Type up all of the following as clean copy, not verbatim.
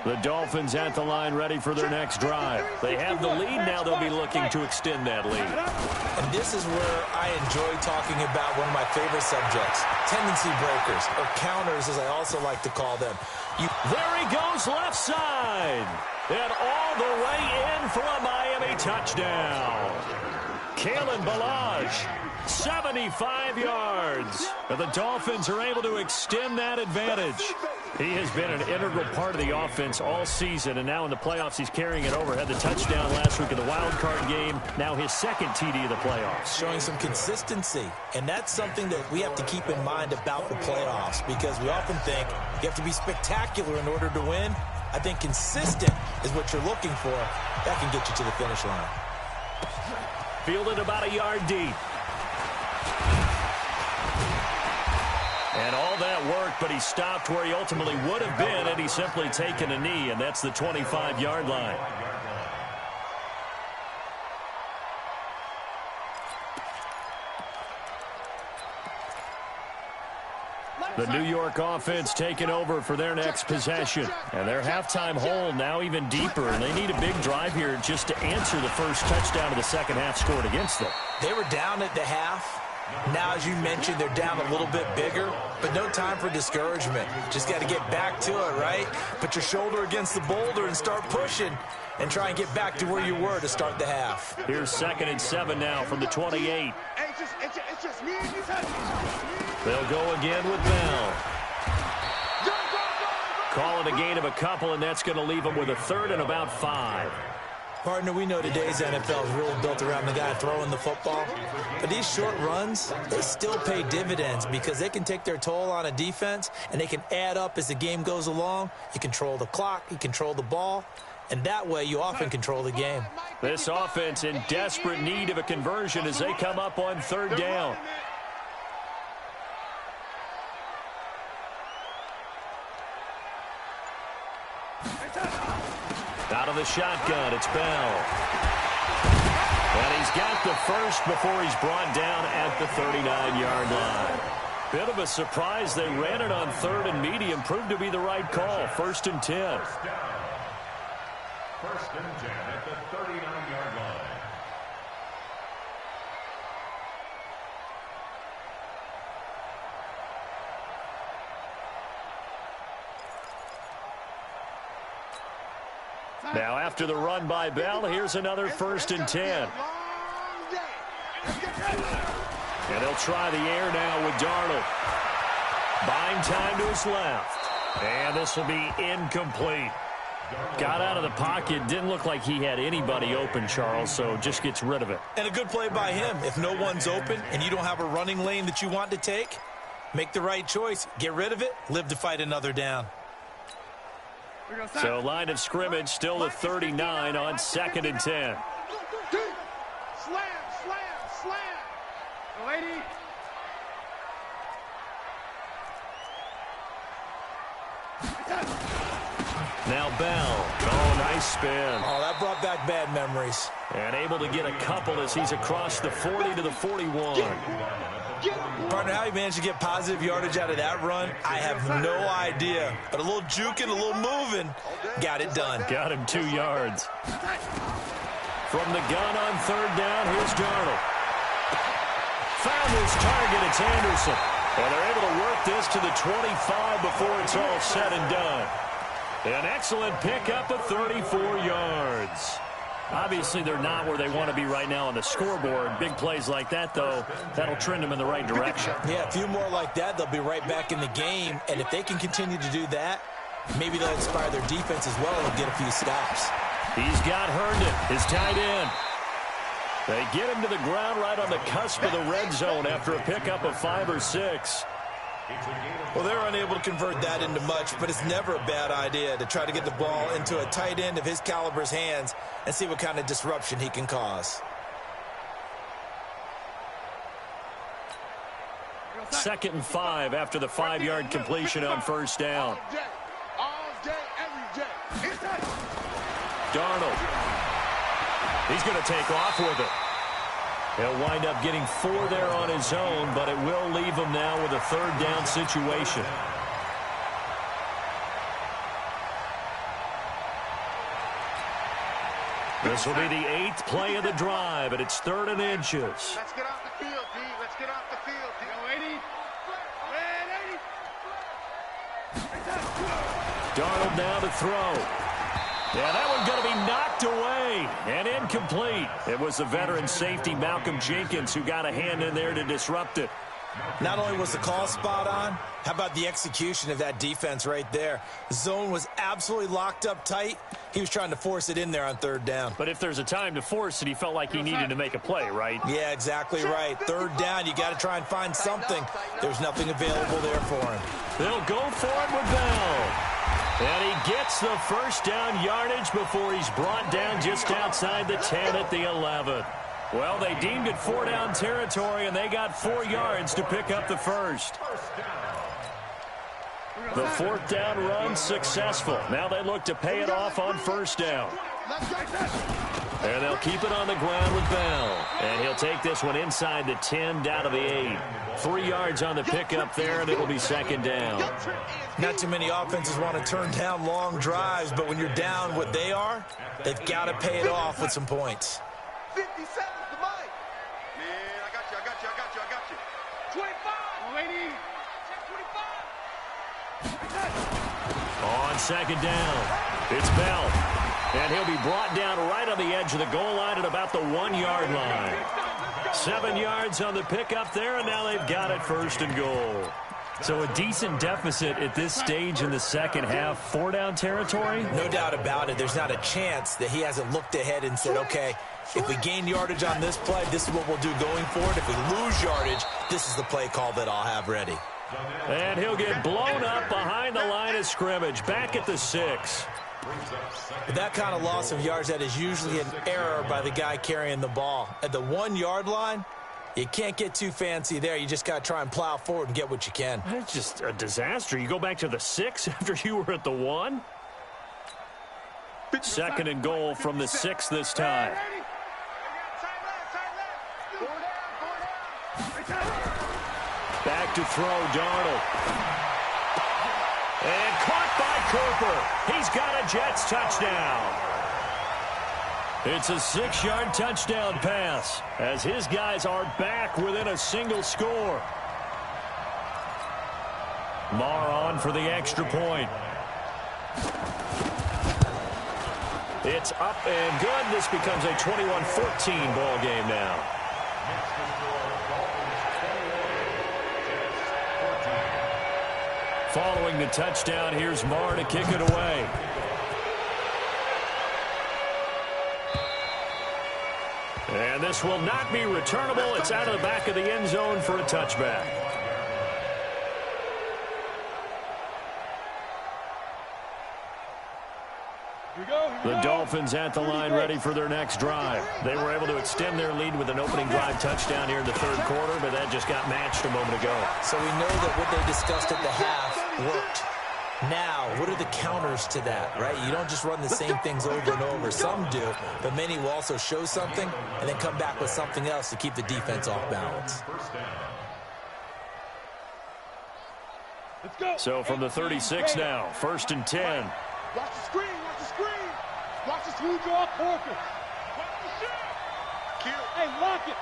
The Dolphins at the line ready for their next drive. They have the lead. Now they'll be looking to extend that lead. And this is where I enjoy talking about one of my favorite subjects, tendency breakers, or counters as I also like to call them. There he goes left side. And all the way in for a Miami touchdown. Kalen Ballage, 75 yards. And the Dolphins are able to extend that advantage. He has been an integral part of the offense all season, and now in the playoffs he's carrying it over. Had the touchdown last week in the wild card game. Now his second TD of the playoffs. Showing some consistency, and that's something that we have to keep in mind about the playoffs, because we often think you have to be spectacular in order to win. I think consistent is what you're looking for. That can get you to the finish line. Fielded about a yard deep. And all that worked, but he stopped where he ultimately would have been had he simply taken a knee, and that's the 25-yard line. The New York offense taking over for their next possession. And their halftime hole now even deeper, and they need a big drive here just to answer the first touchdown of the second half scored against them. They were down at the half. Now, as you mentioned, they're down a little bit bigger, but no time for discouragement. Just got to get back to it, right? Put your shoulder against the boulder and start pushing and try and get back to where you were to start the half. Here's 2nd and 7 now from the 28. They'll go again with Bell. Call it a gain of a couple, and that's going to leave them with a 3rd and about 5. Partner, we know today's NFL is really built around the guy throwing the football. But these short runs, they still pay dividends because they can take their toll on a defense, and they can add up as the game goes along. You control the clock, you control the ball, and that way you often control the game. This offense in desperate need of a conversion as they come up on 3rd down. Out of the shotgun, it's Bell. And he's got the first before he's brought down at the 39-yard line. Bit of a surprise. They ran it on 3rd and medium. Proved to be the right call. 1st and 10. 1st and 10 at the 39-yard line. Now after the run by Bell, here's another 1st and 10. And he'll try the air now with Darnold. Buying time to his left. And this will be incomplete. Got out of the pocket. Didn't look like he had anybody open, Charles, so just gets rid of it. And a good play by him. If no one's open and you don't have a running lane that you want to take, make the right choice. Get rid of it. Live to fight another down. So line of scrimmage still the 39 on 2nd and 10. Slam, slam, slam. Lady. Now Bell. Oh, nice spin. Oh, that brought back bad memories. And able to get a couple as he's across the 40 to the 41. Partner, how he managed to get positive yardage out of that run, I have no idea. But a little juking, a little moving, got it done. Got him 2 yards. From the gun on 3rd down, here's Darnold. Found his target, it's Anderson. And they're able to work this to the 25 before it's all said and done. An excellent pickup of 34 yards. Obviously, they're not where they want to be right now on the scoreboard. Big plays like that, though, that'll trend them in the right direction. Yeah, a few more like that, they'll be right back in the game. And if they can continue to do that, maybe they'll inspire their defense as well and get a few stops. He's got Herndon, his tight end. They get him to the ground right on the cusp of the red zone after a pickup of 5 or 6. Well, they're unable to convert that into much, but it's never a bad idea to try to get the ball into a tight end of his caliber's hands and see what kind of disruption he can cause. 2nd and 5 after the 5-yard completion on 1st down. Darnold. He's going to take off with it. He'll wind up getting 4 there on his own, but it will leave him now with a 3rd down situation. This will be the 8th play of the drive, and it's 3rd and inches. Let's get off the field, D. Let's get off the field, D. Go 80. Darnold now to throw. Yeah, that one's going to be knocked away and incomplete. It was the veteran safety Malcolm Jenkins who got a hand in there to disrupt it. Not only was the call spot on, how about the execution of that defense right there? The zone was absolutely locked up tight. He was trying to force it in there on 3rd down. But if there's a time to force it, he felt like he needed to make a play, right? Yeah, exactly right. 3rd down, you got to try and find something. There's nothing available there for him. They'll go for it with Bell. And he gets the 1st down yardage before he's brought down just outside the 10 at the 11. Well, they deemed it 4-down territory, and they got 4 yards to pick up the 1st. The 4th down run successful. Now they look to pay it off on 1st down. And they'll keep it on the ground with Bell. And he'll take this one inside the 10 down to the 8. 3 yards on the pickup there, and it'll be 2nd down. Not too many offenses want to turn down long drives, but when you're down what they are, they've got to pay it off with some points. 50 seconds to mine. Man, I got you. 25. Lady. 25. On 2nd down, it's Bell. And he'll be brought down right on the edge of the goal line at about the 1-yard line. 7 yards on the pickup there, and now they've got it 1st and goal. So a decent deficit at this stage in the second half. 4-down territory? No doubt about it. There's not a chance that he hasn't looked ahead and said, okay, if we gain yardage on this play, this is what we'll do going forward. If we lose yardage, this is the play call that I'll have ready. And he'll get blown up behind the line of scrimmage, back at the 6. But that kind of loss of yards, that is usually an error by the guy carrying the ball. At the 1-yard line, you can't get too fancy there. You just got to try and plow forward and get what you can. It's just a disaster. You go back to the 6 after you were at the 1. 2nd and goal from the 6 this time. Back to throw, Darnold. And caught by Cooper. He's got a Jets touchdown. It's a 6-yard touchdown pass as his guys are back within a single score. Marr on for the extra point. It's up and good. This becomes a 21-14 ball game now. Following the touchdown, here's Marr to kick it away. And this will not be returnable. It's out of the back of the end zone for a touchback. The Dolphins at the line ready for their next drive. They were able to extend their lead with an opening drive touchdown here in the 3rd quarter, but that just got matched a moment ago. So we know that what they discussed at the half worked. Now, what are the counters to that, right? You don't just run the same things over and over. Some do, but many will also show something and then come back with something else to keep the defense off balance. Let's go. So from the 36 now, 1st and 10. Watch the screen. Watch the smooth draw Porker. Hey, lock it.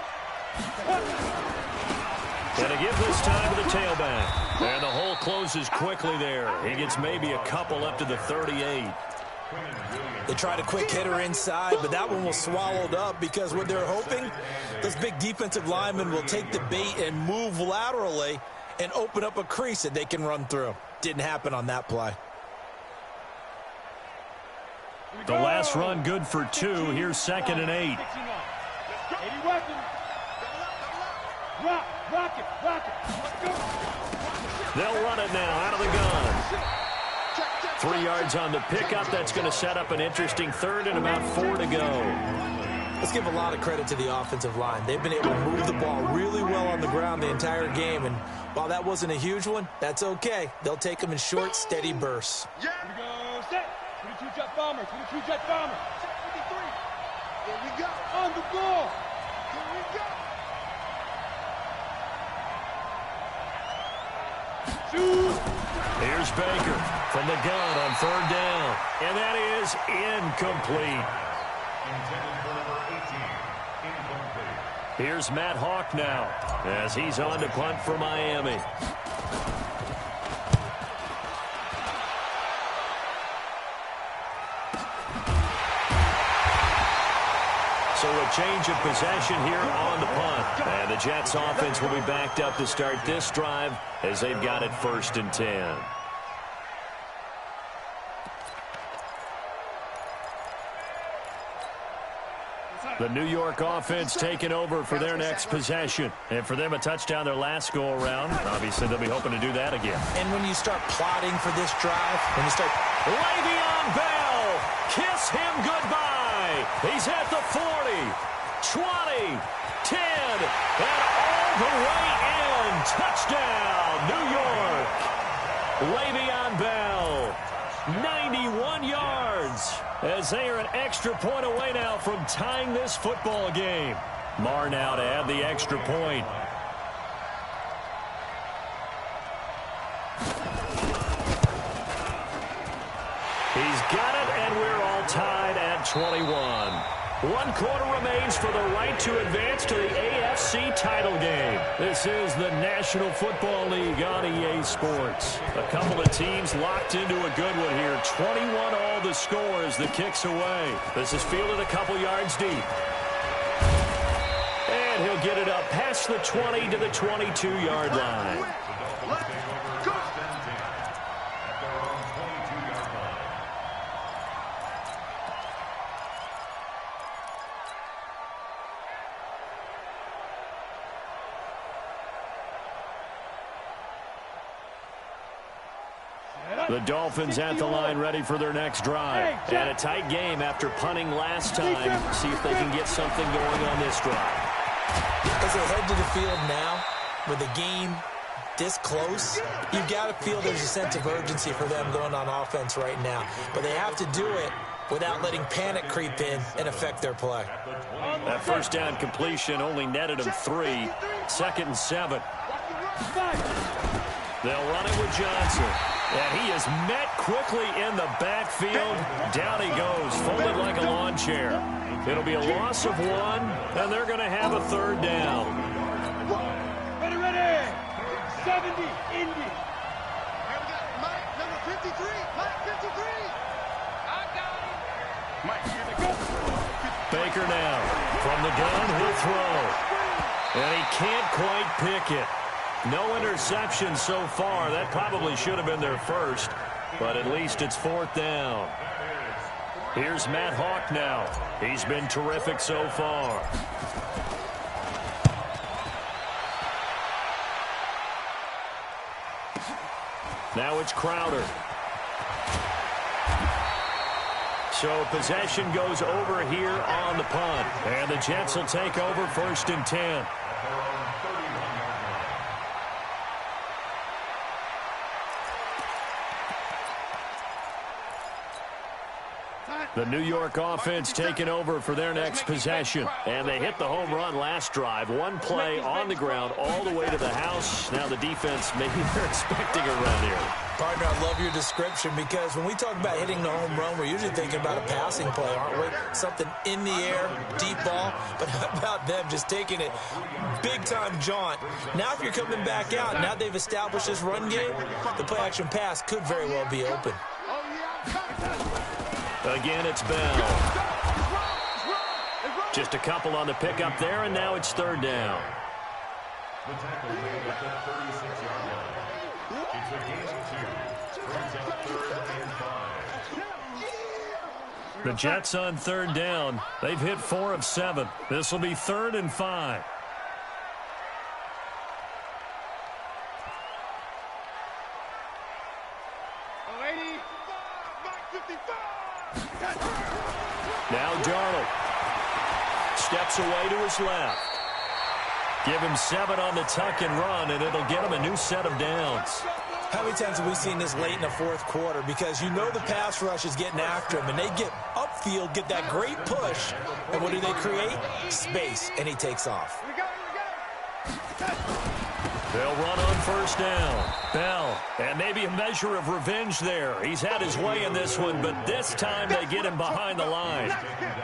And a give this time to the tailback. And the hole closes quickly there. He gets maybe a couple up to the 38. They tried a quick hitter inside, but that one was swallowed up because what they're hoping, those big defensive linemen will take the bait and move laterally and open up a crease that they can run through. Didn't happen on that play. The last run good for 2. Here's 2nd and 8. They'll run it now out of the gun. 3 yards on the pickup. That's going to set up an interesting 3rd and about 4 to go. Let's give a lot of credit to the offensive line. They've been able to move the ball really well on the ground the entire game. And while that wasn't a huge one, that's okay. They'll take them in short, steady bursts. Here we go. Set. 22 jet bomber. 22 jet bomber. Set 53. Here we go. On the ball. Here we go. Shoot. Here's Baker from the gun on 3rd down. And that is incomplete. Intended for number 18. Incomplete. Here's Matt Hawk now as he's on to punt for Miami. So a change of possession here on the punt. And the Jets offense will be backed up to start this drive as they've got it 1st and 10. The New York offense taking over for their next possession. And for them, a touchdown their last go-around. Obviously, they'll be hoping to do that again. And when you start plotting for this drive, when you start... Le'Veon Bell, kiss him goodbye. He's at the 40, 20, 10, and all the way in. Touchdown, New York. Le'Veon Bell, 91 yards. As they are an extra point away now from tying this football game. Marr now to add the extra point. He's got it, and we're all tied at 21. 1 quarter remains for the right to advance to the AFC title game. This is the National Football League on EA Sports. A couple of teams locked into a good one here. 21 all the score as the kick's away. This is fielded a couple yards deep. And he'll get it up past the 20 to the 22-yard line. The Dolphins at the line ready for their next drive. And a tight game after punting last time. See if they can get something going on this drive. As they head to the field now, with the game this close, you've got to feel there's a sense of urgency for them going on offense right now. But they have to do it without letting panic creep in and affect their play. That first down completion only netted them 3. 2nd and 7. They'll run it with Johnson. And he is met quickly in the backfield. Down he goes, folded like a lawn chair. It'll be a loss of 1, and they're going to have a 3rd down. Ready. 70, Indy. Mike, number 53. Mike, 53. I got him. Mike, here they go. Baker now. From the gun, he'll throw. And he can't quite pick it. No interception so far. That probably should have been their first, but at least it's 4th down. Here's Matt Hawk now. He's been terrific so far. Now it's Crowder. So possession goes over here on the punt. And the Jets will take over 1st and 10. The New York offense taking over for their next possession. And they hit the home run last drive. 1 play on the ground all the way to the house. Now the defense, maybe they're expecting a run here. Partner, I love your description because when we talk about hitting the home run, we're usually thinking about a passing play, aren't we? Something in the air, deep ball. But how about them just taking it big-time jaunt? Now if you're coming back out, now they've established this run game, the play-action pass could very well be open. Again, it's Bell. Just a couple on the pickup there, and now it's 3rd down. The tackle made at the 36-yard line. It's a gain of 2. Brings up 3rd and 5. The Jets on 3rd down. They've hit 4 of 7. This will be 3rd and 5. Now Darnold steps away to his left. Give him 7 on the tuck and run, and it'll get him a new set of downs. How many times have we seen this late in the 4th quarter? Because you know the pass rush is getting after him, and they get upfield, get that great push, and what do they create? Space, and he takes off. They'll run on first down. Bell, and maybe a measure of revenge there. He's had his way in this one, but this time they get him behind the line.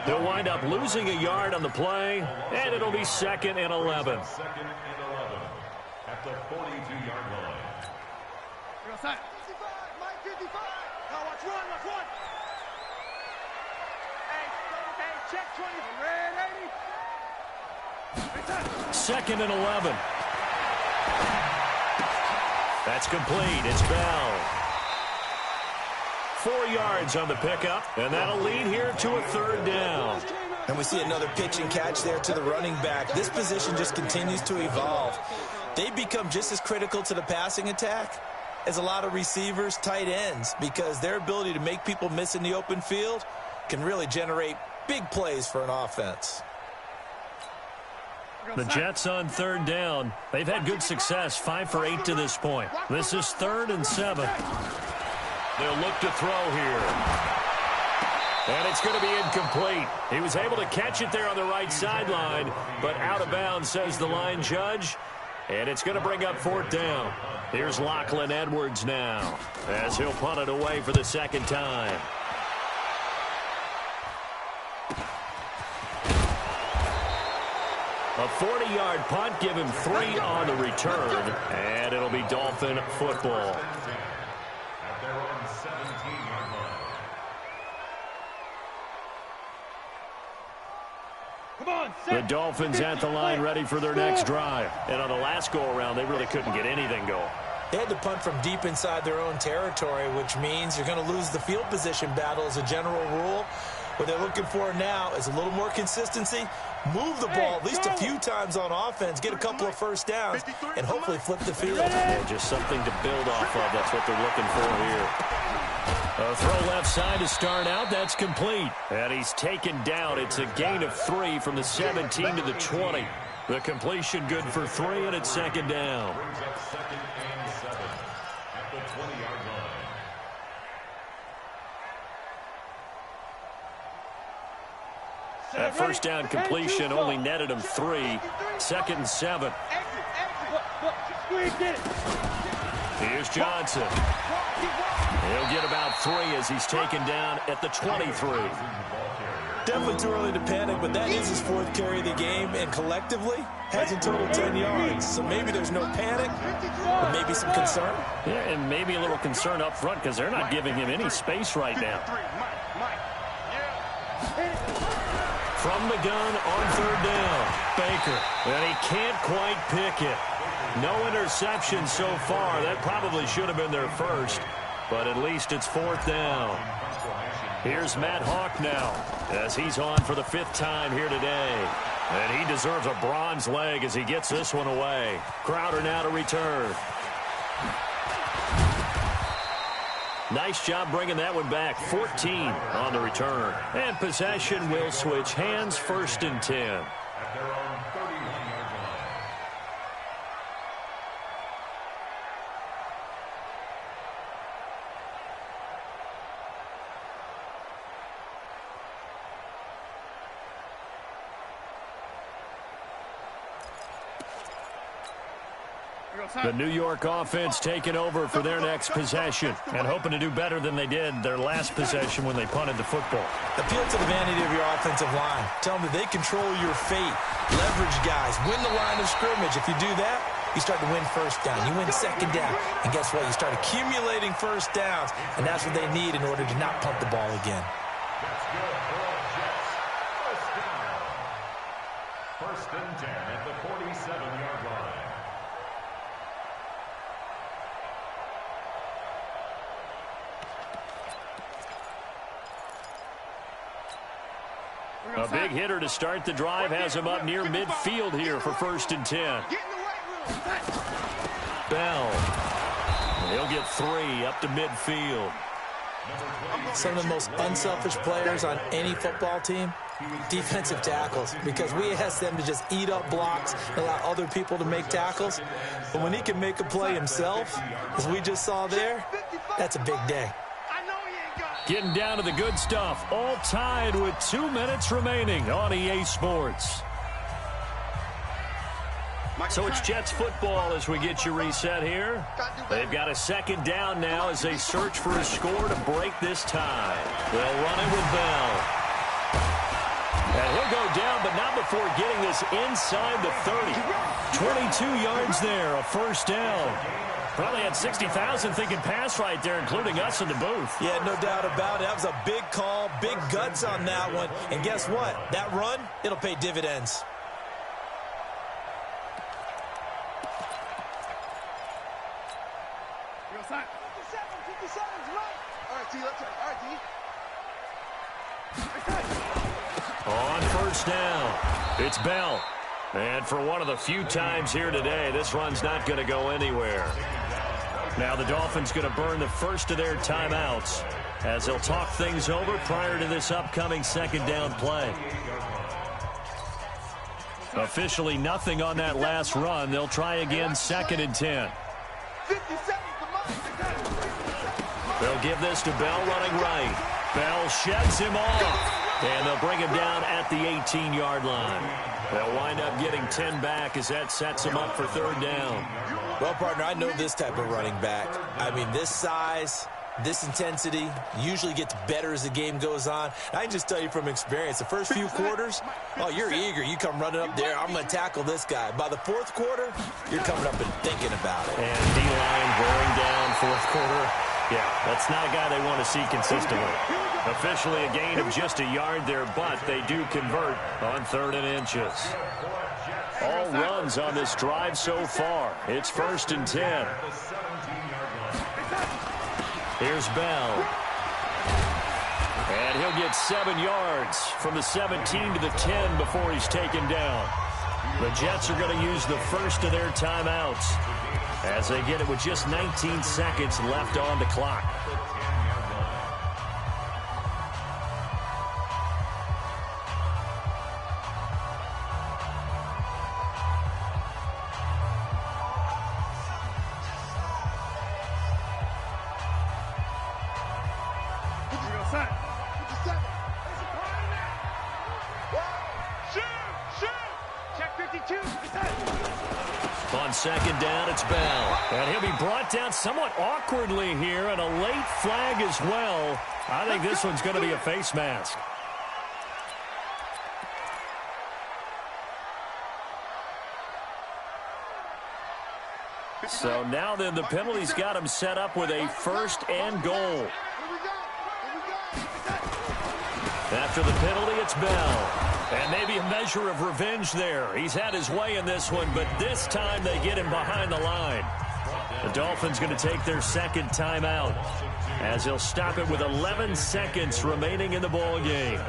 They'll wind up losing a yard on the play, and it'll be 2nd and 11. Second and 11 at the 42-yard line. Outside. 55, Mike 55. Now watch one, watch one. Hey, check 20. Red 80. 2nd and 11. That's complete. It's Bell. 4 yards on the pickup, and that'll lead here to a 3rd down. And we see another pitch and catch there to the running back. This position just continues to evolve. They become just as critical to the passing attack as a lot of receivers, tight ends, because their ability to make people miss in the open field can really generate big plays for an offense. The Jets on 3rd down. They've had good success, 5 for 8 to this point. This is 3rd and 7. They'll look to throw here. And it's going to be incomplete. He was able to catch it there on the right sideline, but out of bounds, says the line judge. And it's going to bring up 4th down. Here's Lachlan Edwards now, as he'll punt it away for the 2nd time. A 40-yard punt, give him 3 on the return, and it'll be Dolphin football. At their own 17-yard line. Come on, The Dolphins at the line ready for their next drive. And on the last go-around, they really couldn't get anything going. They had to punt from deep inside their own territory, which means you're going to lose the field position battle as a general rule. What they're looking for now is a little more consistency, move the ball at least a few times on offense, get a couple of first downs, and hopefully flip the field. Yeah, just something to build off of. That's what they're looking for here. A throw left side to start out. That's complete. And he's taken down. It's a gain of 3 from the 17 to the 20. The completion good for 3, and it's 2nd down. Brings up 2nd and 7 at the 20-yard line. That first down completion only netted him 3. 2nd and 7. Here's Johnson. He'll get about 3 as he's taken down at the 23. Definitely too early to panic, but that is his 4th carry of the game, and collectively has a total 10 yards. So maybe there's no panic, but maybe some concern. Yeah, and maybe a little concern up front because they're not giving him any space right now. From the gun on 3rd down, Baker, and he can't quite pick it. No interception so far. That probably should have been their first, but at least it's 4th down. Here's Matt Hawk now, as he's on for the 5th time here today. And he deserves a bronze leg as he gets this one away. Crowder now to return. Nice job bringing that one back. 14 on the return. And possession will switch hands, 1st and 10. At their own 31-yard line. The New York offense taking over for their next possession and hoping to do better than they did their last possession when they punted the football. Appeal to the vanity of your offensive line. Tell them that they control your fate. Leverage guys. Win the line of scrimmage. If you do that, you start to win 1st down. You win 2nd down. And guess what? You start accumulating 1st downs, and that's what they need in order to not punt the ball again. That's good for the Jets. 1st down. 1st and 10 at the 47-yard line. A big hitter to start the drive has him up near midfield here for 1st and 10. Bell. He'll get 3 up to midfield. Some of the most unselfish players on any football team, defensive tackles, because we ask them to just eat up blocks and allow other people to make tackles. But when he can make a play himself, as we just saw there, that's a big day. Getting down to the good stuff. All tied with 2 minutes remaining on EA Sports. So it's Jets football as we get you reset here. They've got a second down now as they search for a score to break this tie. They'll run it with Bell. And he'll go down, but not before getting this inside the 30. 22 yards there, a first down. Probably had 60,000 thinking pass right there, including us in the booth. Yeah, no doubt about it. That was a big call, big guts on that one. And guess what? That run, it'll pay dividends. On first down, it's Bell. And for one of the few times here today, this run's not going to go anywhere. Now the Dolphins going to burn the first of their timeouts as they'll talk things over prior to this upcoming second down play. Officially nothing on that last run. They'll try again, 2nd and 10. They'll give this to Bell running right. Bell sheds him off, and they'll bring him down at the 18-yard line. They'll wind up getting 10 back as that sets him up for 3rd down. Well, partner, I know this type of running back. I mean, this size, this intensity usually gets better as the game goes on. I can just tell you from experience, the first few quarters, oh, you're eager. You come running up there, I'm going to tackle this guy. By the 4th quarter, you're coming up and thinking about it. And D-line wearing down 4th quarter. Yeah, that's not a guy they want to see consistently. Officially a gain of just a yard there, but they do convert on 3rd and inches. All runs on this drive so far. It's 1st and 10. Here's Bell. And he'll get 7 yards from the 17 to the 10 before he's taken down. The Jets are going to use the first of their timeouts as they get it with just 19 seconds left on the clock. On 2nd down, it's Bell. And he'll be brought down somewhat awkwardly here, and a late flag as well. I think this one's going to be a face mask. So now then, the penalty's got him set up with a 1st and goal. After the penalty, it's Bell. And maybe a measure of revenge there. He's had his way in this one, but this time they get him behind the line. The Dolphins going to take their 2nd timeout as he'll stop it with 11 seconds remaining in the ball game.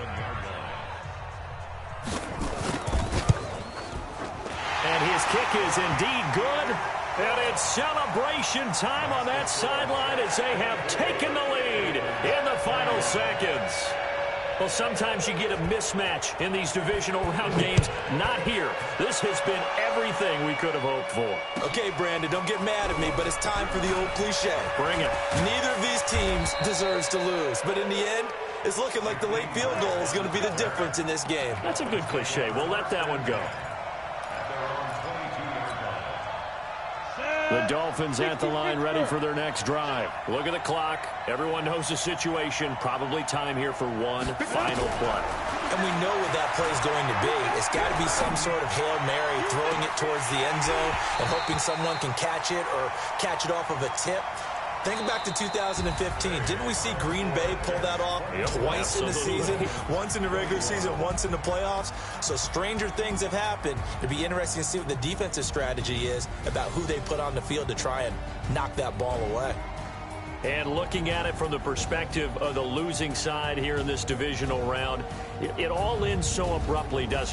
And his kick is indeed good. And it's celebration time on that sideline as they have taken the lead in the final seconds. Well, sometimes you get a mismatch in these divisional round games. Not here. This has been everything we could have hoped for. Okay, Brandon, don't get mad at me, but it's time for the old cliche. Bring it. Neither of these teams deserves to lose, but in the end, it's looking like the late field goal is going to be the difference in this game. That's a good cliche. We'll let that one go. The Dolphins at the line ready for their next drive. Look at the clock. Everyone knows the situation. Probably time here for one final play. And we know what that play is going to be. It's got to be some sort of Hail Mary, throwing it towards the end zone and hoping someone can catch it or catch it off of a tip. Think back to 2015. Didn't we see Green Bay pull that off twice in the season? Once in the regular season, once in the playoffs. So stranger things have happened. It'd be interesting to see what the defensive strategy is about who they put on the field to try and knock that ball away. And looking at it from the perspective of the losing side here in this divisional round, it all ends so abruptly, doesn't it?